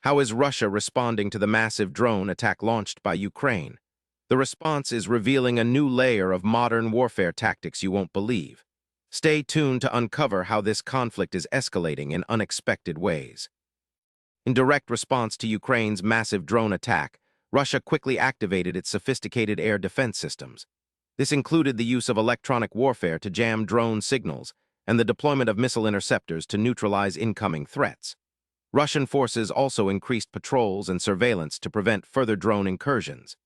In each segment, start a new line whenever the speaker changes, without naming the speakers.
How is Russia responding to the massive drone attack launched by Ukraine? The response is revealing a new layer of modern warfare tactics you won't believe. Stay tuned to uncover how this conflict is escalating in unexpected ways. In direct response to Ukraine's massive drone attack, Russia quickly activated its sophisticated air defense systems. This included the use of electronic warfare to jam drone signals and the deployment of missile interceptors to neutralize incoming threats. Russian forces also increased patrols and surveillance to prevent further drone incursions.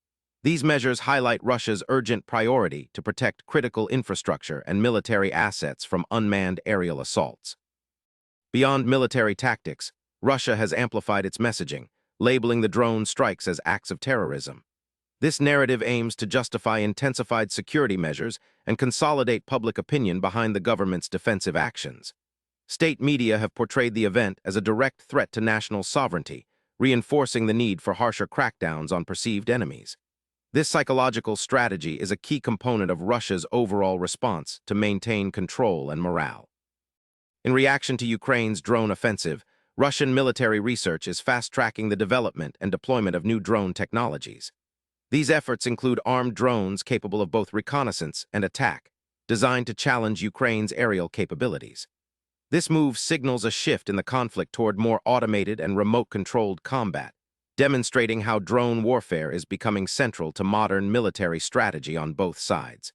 These measures highlight Russia's urgent priority to protect critical infrastructure and military assets from unmanned aerial assaults. Beyond military tactics, Russia has amplified its messaging, labeling the drone strikes as acts of terrorism. This narrative aims to justify intensified security measures and consolidate public opinion behind the government's defensive actions. State media have portrayed the event as a direct threat to national sovereignty, reinforcing the need for harsher crackdowns on perceived enemies. This psychological strategy is a key component of Russia's overall response to maintain control and morale. In reaction to Ukraine's drone offensive, Russian military research is fast-tracking the development and deployment of new drone technologies. These efforts include armed drones capable of both reconnaissance and attack, designed to challenge Ukraine's aerial capabilities. This move signals a shift in the conflict toward more automated and remote-controlled combat, demonstrating how drone warfare is becoming central to modern military strategy on both sides.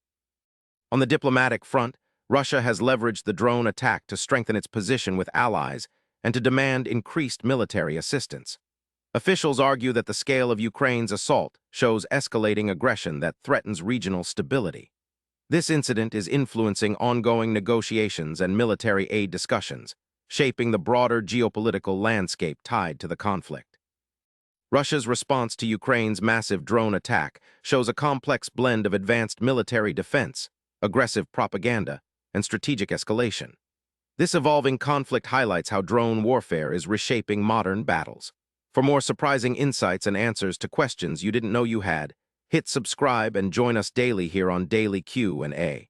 On the diplomatic front, Russia has leveraged the drone attack to strengthen its position with allies and to demand increased military assistance. Officials argue that the scale of Ukraine's assault shows escalating aggression that threatens regional stability. This incident is influencing ongoing negotiations and military aid discussions, shaping the broader geopolitical landscape tied to the conflict. Russia's response to Ukraine's massive drone attack shows a complex blend of advanced military defense, aggressive propaganda, and strategic escalation. This evolving conflict highlights how drone warfare is reshaping modern battles. For more surprising insights and answers to questions you didn't know you had, hit subscribe and join us daily here on Daily Q&A.